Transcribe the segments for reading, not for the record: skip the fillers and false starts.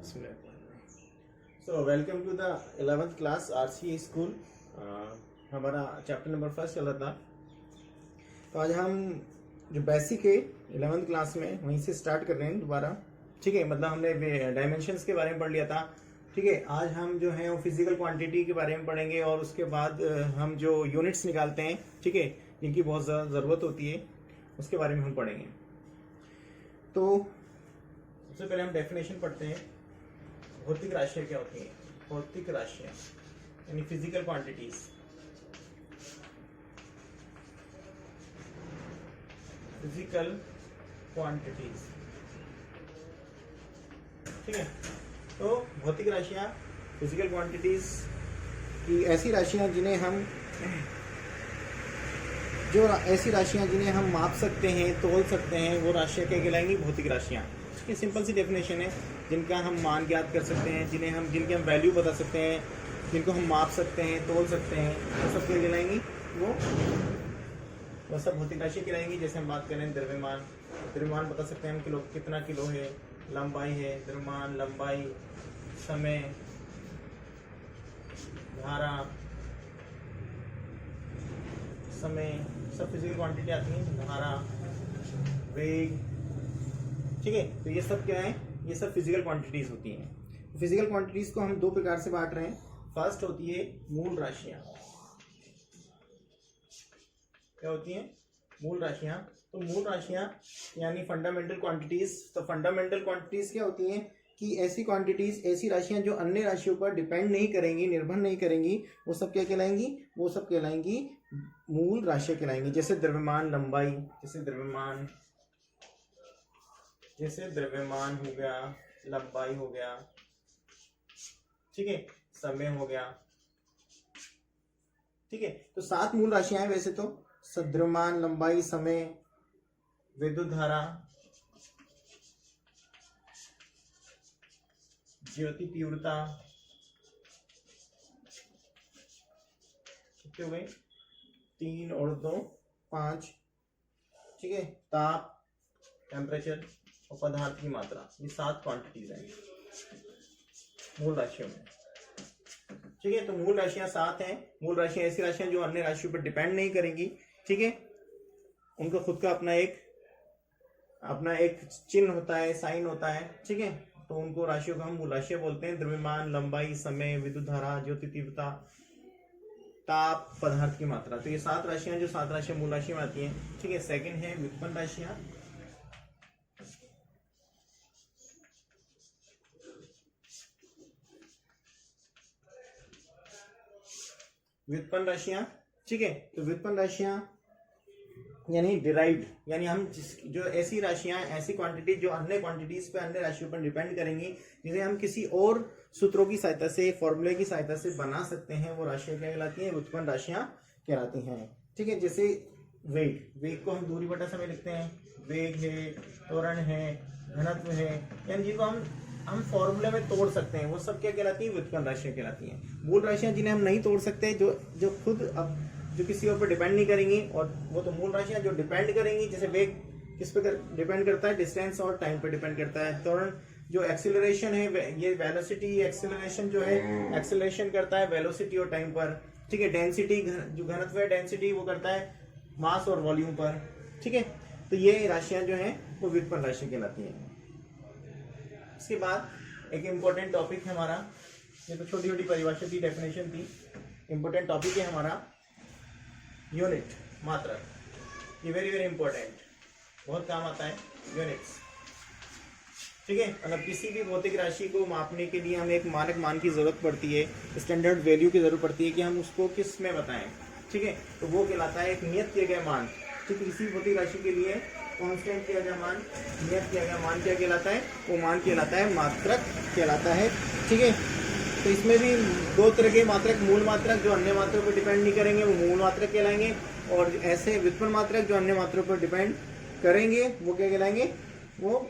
So welcome to the 11th class RCA school. हमारा chapter number 1 चल रहा था। तो आज हम जो बेसिक है 11th क्लास में वहीं से स्टार्ट कर रहे हैं दोबारा। ठीक है, मतलब हमने डायमेंशंस के बारे में पढ़ लिया था। ठीक है, आज हम जो है वो फिजिकल क्वांटिटी के बारे में पढ़ेंगे और उसके बाद हम जो यूनिट्स निकालते हैं, ठीक है, जिनकी बहुत ज़्यादा ज़रूरत होती है, उसके बारे में हम पढ़ेंगे। तो सबसे पहले हम डेफिनेशन पढ़ते हैं। भौतिक राशियाँ क्या होती हैं? भौतिक राशियाँ यानी फिजिकल क्वांटिटीज। फिजिकल क्वांटिटीज, ठीक है। तो भौतिक राशियाँ, फिजिकल क्वांटिटीज की ऐसी राशियाँ जिन्हें हम माप सकते हैं, तोल सकते हैं, वो राशियाँ क्या कहलाएंगी? भौतिक राशियाँ। इसकी सिंपल सी डेफिनेशन है, जिनका हम मान ज्ञात कर सकते हैं, जिनकी हम वैल्यू बता सकते हैं, जिनको हम माप सकते हैं, तोल सकते हैं, वो सब क्या कहलाएंगी? वो सब भौतिक राशियाँ कहलाएंगी। जैसे हम बात करें द्रव्यमान बता सकते हैं हम, किलो कितना किलो है, लंबाई है, द्रव्यमान, लंबाई, समय, धारा, समय, सब फिजिकल क्वांटिटी आती है। धारा, वेग, ठीक है। तो ये सब क्या है? ये सब फिजिकल क्वांटिटीज होती हैं। फिजिकल क्वांटिटीज को हम दो प्रकार से बांट रहे हैं। फर्स्ट होती है मूल राशियां। क्या होती हैं? मूल राशियां। तो मूल राशियां यानी फंडामेंटल क्वांटिटीज। तो फंडामेंटल क्वांटिटीज क्या होती हैं कि ऐसी क्वांटिटीज, ऐसी राशियां जो अन्य राशियों पर डिपेंड नहीं करेंगी, निर्भर नहीं करेंगी, वो सब क्या कहलाएंगी? वो सब कहलाएंगी मूल राशियां कहलाएंगी। जैसे द्रव्यमान, लंबाई, जैसे द्रव्यमान हो गया, लंबाई हो गया, ठीक है, समय हो गया, ठीक है। तो 7 मूल राशियां हैं वैसे तो: द्रव्यमान, लंबाई, समय, विद्युत धारा, ज्योति तीव्रता, कितने हो गए? 3 और 2 5, ठीक है। ताप, टेम्परेचर और पदार्थ की मात्रा, ये 7 क्वांटिटीज हैं मूल राशियों में, ठीक है। तो मूल राशियां 7 हैं। मूल राशियां ऐसी राशियां जो अन्य राशियों पर डिपेंड नहीं करेंगी, ठीक है। उनका खुद का अपना एक चिन्ह होता है, साइन होता है, ठीक है। तो उनको राशियों को हम मूल राशियां बोलते हैं। द्रव्यमान, लंबाई, समय, विद्युत धारा, ज्योति तीव्रता, ताप, पदार्थ की मात्रा। तो ये 7 राशियां जो 7 राशियां मूल राशि में आती हैं, ठीक है। सेकंड है व्युत्पन्न राशियां। व्युत्पन्न राशियां, ठीक है। तो व्युत्पन्न राशियां यानी डिराइव्ड, यानी हम जो ऐसी राशियां, ऐसी क्वांटिटी जो अन्य क्वांटिटीज पे, अन्य राशियों पर डिपेंड करेंगी, जिसे हम किसी और सूत्रों की सहायता से, फॉर्मूले की सहायता से बना सकते हैं, वो राशियां क्या कहलाती हैं? व्युत्पन्न राशियां कहलाती हैं, ठीक है। जैसे वेग को हम दूरी बटा समय लिखते हैं। वेग है, त्वरण है, घनत्व है, यानी जिनको हम फॉर्मूले में तोड़ सकते हैं, वो सब क्या कहलाती है? व्युत्पन्न राशियां कहलाती हैं। मूल राशियां जिन्हें हम नहीं तोड़ सकते, जो खुद जो किसी और पर डिपेंड नहीं करेंगी, और वो तो मूल राशियां जो डिपेंड करेंगी। जैसे वेग किस पे डिपेंड करता है? डिस्टेंस और टाइम पे डिपेंड करता है। त्वरण जो एक्सीलरेशन है, ये वेलोसिटी, एक्सीलरेशन जो है, एक्सीलरेशन करता है वेलोसिटी और टाइम पर, ठीक है। डेंसिटी, जो घनत्व है, डेंसिटी वो करता है मास और वॉल्यूम पर, ठीक है। तो ये राशियां जो हैं वो व्युत्पन्न राशि कहलाती हैं। इसके बाद एक इम्पोर्टेंट टॉपिक है हमारा, ये तो छोटी छोटी परिभाषा थी, डेफिनेशन थी। इम्पोर्टेंट टॉपिक है हमारा यूनिट, मात्रक। ये वेरी वेरी इंपॉर्टेंट, बहुत काम आता है यूनिट्स, ठीक है। मतलब किसी भी भौतिक राशि को मापने के लिए हमें एक मानक मान की जरूरत पड़ती है, स्टैंडर्ड वैल्यू की जरूरत पड़ती है कि हम उसको किस में बताएं, ठीक है। तो वो कहलाता है एक नियत किया गया मान, ठीक है। किसी भौतिक राशि के लिए कांस्टेंट किया गया मान, नियत किया गया मान क्या कहलाता है? वो मान कहलाता है मात्रक कहलाता है, ठीक है। तो इसमें भी 2 तरह के मात्रक: मूल मात्रक जो अन्य मात्रों पर डिपेंड नहीं करेंगे, वो मूल मात्रक कहलाएंगे, और ऐसे व्युत्पन्न मात्रक जो अन्य मात्रों पर डिपेंड करेंगे, वो क्या कहलाएंगे? वो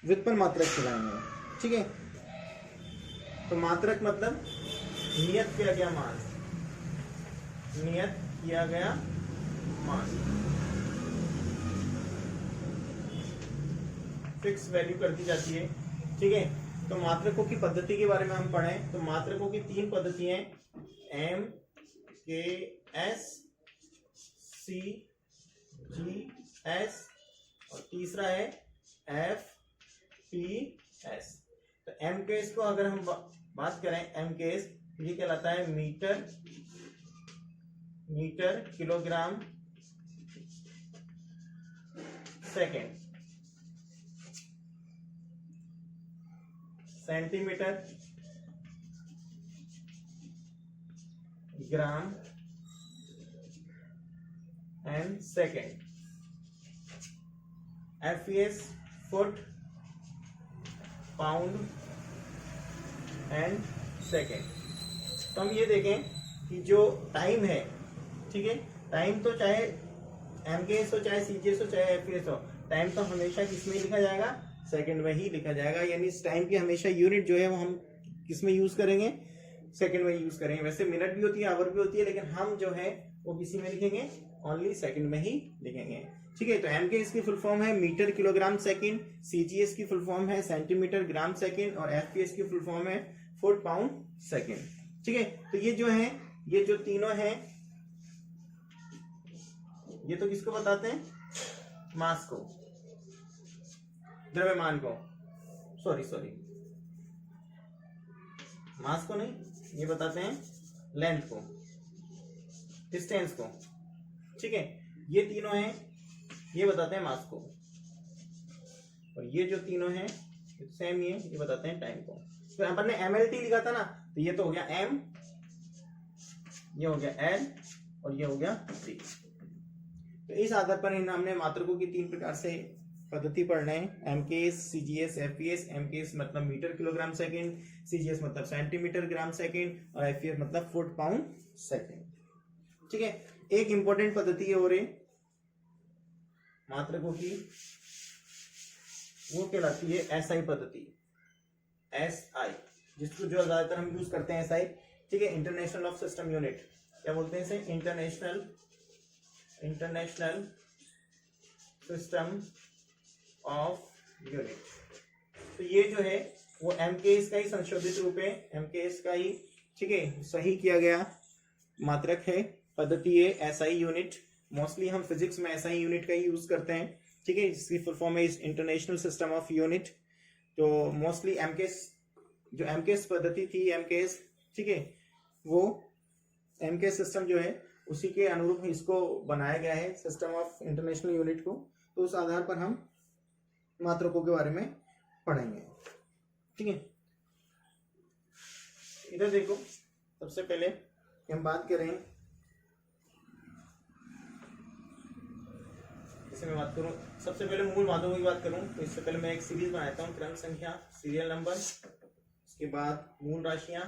व्युत्पन्न मात्रक कहलाएंगे, ठीक है। तो मात्रक मतलब नियत किया गया मान, नियत किया गया मान, फिक्स वैल्यू कर दी जाती है, ठीक है। तो मात्रकों की पद्धति के बारे में हम पढ़ें तो मात्रकों की 3 पद्धति हैं, एम के एस, सी जी एस और तीसरा है एफ पी एस। तो एम के एस को अगर हम बात करें, एम के एस ये कहलाता है metre kilogram second, centimetre gram and second, FPS foot pound and second. तो हम ये देखें कि जो टाइम है, ठीक है, टाइम तो चाहे एमकेएस हो चाहे सीजीएस हो चाहे एफपीएस हो, टाइम तो हमेशा किसमें लिखा जाएगा, सेकंड में ही लिखा जाएगा। यानी इस टाइम की हमेशा यूनिट जो है वो हम किसमें यूज करेंगे, सेकंड में यूज करेंगे। वैसे मिनट भी होती है, आवर भी होती है, लेकिन हम जो है वो किसी में लिखेंगे, ओनली सेकंड में ही लिखेंगे। ठीक है, तो एमकेएस की फुल फॉर्म है मीटर किलोग्राम सेकंड, सीजीएस की फुल फॉर्म है सेंटीमीटर ग्राम सेकंड और एफपीएस की फुल फॉर्म है फुट पाउंड सेकंड। ठीक है, तो ये जो है, ये जो तीनों हैं, ये तो किसको बताते हैं, मास को, द्रव्यमान को, सॉरी मास को नहीं, ये बताते हैं लेंथ को, डिस्टेंस को। ठीक है, ये तीनों हैं, ये बताते हैं मास को, और ये जो तीनों हैं सेम ये बताते हैं टाइम को। तो अपन ने एमएलटी लिखा था ना, तो ये तो हो गया एम, ये हो गया एल और ये हो गया टी। तो इस आधार पर हमने मात्रकों की 3 प्रकार से पद्धति पढ़ना है, एमकेएस, सीजीएस, एफपीएस। एमकेएस मतलब मीटर किलोग्राम सेकंड, सीजीएस मतलब सेंटीमीटर ग्राम सेकंड और एफपीएस मतलब फुट पाउंड सेकंड। ठीक है, एक इंपॉर्टेंट पद्धति है और मात्रकों की, वो कहलाती है एसआई पद्धति, एसआई, जिसको जो ज्यादातर हम यूज करते हैं एसआई। ठीक है, इंटरनेशनल ऑफ सिस्टम यूनिट, क्या बोलते हैं इसे, इंटरनेशनल सिस्टम ऑफ यूनिट। तो ये जो है वो एमकेएस का ही संशोधित रूप है, एमकेएस का ही, ठीक है, सही किया गया मात्रक है, पद्धति है एसआई यूनिट। मोस्टली हम फिजिक्स में एसआई यूनिट का ही यूज करते हैं। ठीक है, इसकी फुल फॉर्म है इंटरनेशनल सिस्टम ऑफ यूनिट। तो मोस्टली एमकेएस, जो एमकेएस पद्धति थी, एमकेएस, ठीक है, वो एमकेएस सिस्टम जो है उसी के अनुरूप इसको बनाया गया है, सिस्टम ऑफ इंटरनेशनल यूनिट को। तो उस आधार पर हम मात्रकों के बारे में पढ़ेंगे। ठीक है, इधर देखो, सबसे पहले हम बात करें, इससे मैं बात करूं, सबसे पहले मूल मात्रकों की बात करूं तो इससे पहले मैं एक सीरीज बनाता हूं, क्रम संख्या, सीरियल नंबर, उसके बाद मूल राशियां,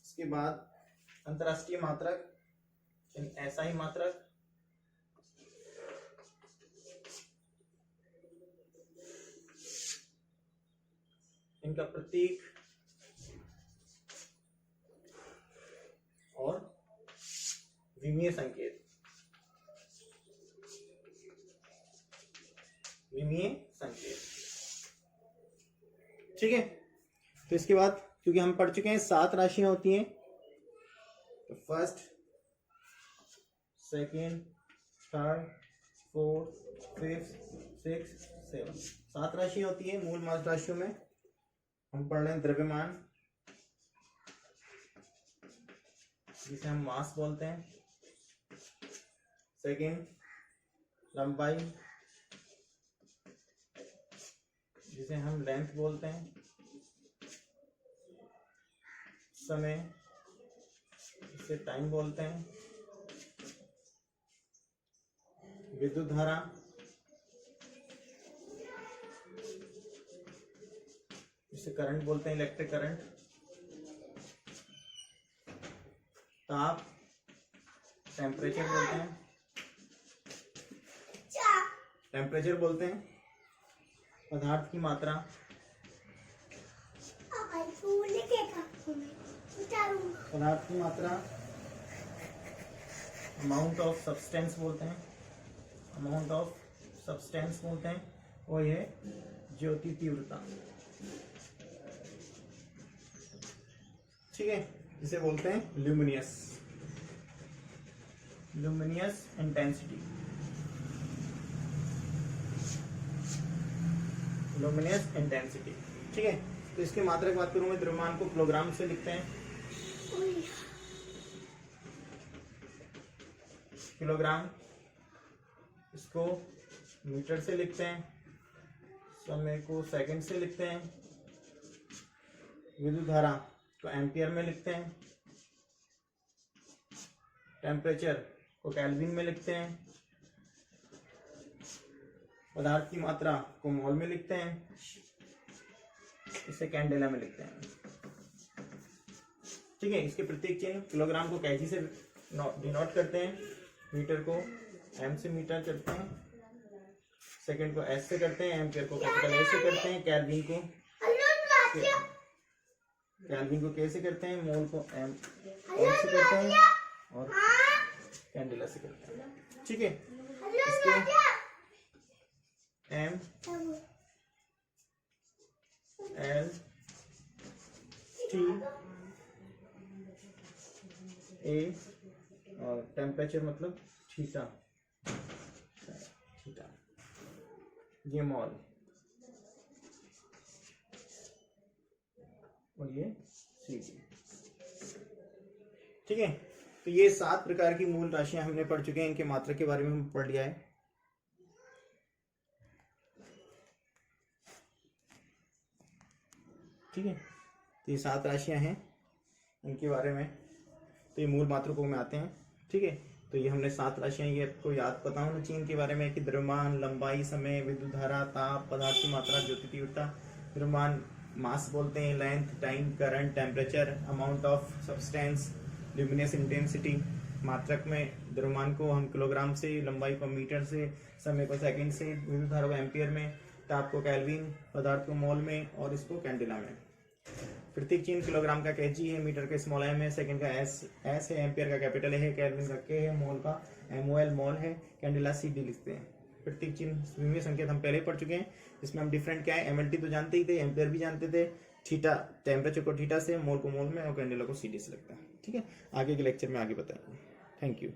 उसके बाद अंतरराष्ट्रीय मात्रक, एसआई मात्रक, इनका प्रतीक और विमीय संकेत, ठीक है। तो इसके बाद क्योंकि हम पढ़ चुके हैं 7 राशियां होती हैं, तो first, second, third, fourth, fifth, six, 7 7 राशियां होती है। मूल मास राशियों में हम पढ़ रहे हैं द्रव्यमान, जिसे हम मास बोलते हैं। सेकेंड, लंबाई, जिसे हम लेंथ बोलते हैं। समय, इसे टाइम बोलते हैं। विद्युत धारा, इसे करंट बोलते हैं, इलेक्ट्रिक करंट। ताप, टेम्परेचर बोलते हैं, पदार्थ की मात्रा, अमाउंट ऑफ सब्सटेंस बोलते हैं, अमाउंट ऑफ सब्सटेंस बोलते हैं, वो ये ज्योति तीव्रता, ठीक है, इसे बोलते हैं ल्यूमिनियस इंटेंसिटी, ल्यूमिनियस इंटेंसिटी, ठीक है। तो इसके मात्रा की बात करूं मैं, द्रव्यमान को किलोग्राम से लिखते हैं, किलोग्राम, इसको मीटर से लिखते हैं, समय को सेकंड से लिखते हैं, विद्युत धारा को एम्पियर में लिखते हैं, टेम्परेचर को केल्विन में लिखते हैं, पदार्थ की मात्रा को मोल में लिखते हैं, इसे कैंडेला में लिखते हैं, ठीक है। इसके प्रत्येक चिन्ह, किलोग्राम को केजी से डिनोट करते हैं, मीटर को एम से मीटर करते हैं, सेकंड को एस से करते हैं, एम्पियर को कैपिटल ए से करते हैं, केल्विन को के से करते हैं, मोल को एम से करते हैं और कैंडेला से करते हैं, ठीक है। इसके एम एल टी ए और टेम्परेचर मतलब थीटा, ये मोल और ये सी टी, ठीक है। तो ये 7 प्रकार की मूल राशियां हमने पढ़ चुके हैं, इनके मात्रा के बारे में हम पढ़ लिया है, ठीक है। तो ये 7 राशियां हैं, इनके बारे में, तो ये मूल मात्रकों में आते हैं, ठीक है। तो ये हमने 7 राशियां, ये आपको याद पता होना चाहिए इनके बारे में कि द्रव्यमान, लंबाई, समय, विद्युत धारा, ताप, पदार्थ की मात्रा, ज्योति तीव्रता। द्रव्यमान मास बोलते हैं, length, time, current, temperature, amount of substance, luminous intensity. मात्रक में द्रव्यमान को हम किलोग्राम से, लंबाई को मीटर से, समय को सेकंड से, विद्युत धारा को एम्पियर में, ताप को केल्विन, पदार्थ को मोल में और इसको कैंडेला में। प्रत्येक चिन्ह, किलोग्राम का केजी है, मीटर का स्मॉल एम है, सेकंड का एस है, एम्पियर का कैपिटल है, केल्विन का के है, मोल का एमओएल मोल है, कैंडेला सी डी लिखते हैं। प्रत्येक चिन्ह विमीय संकेत हम पहले ही पढ़ चुके हैं, इसमें हम डिफरेंट क्या है, एमएलटी तो जानते ही थे, एम्पियर भी जानते थे, थीटा टेम्परेचर को थीटा से, मोल को मोल में और कैंडेला को सी डी से लगता है, ठीक है। आगे के लेक्चर में आगे बताएंगे। Thank you.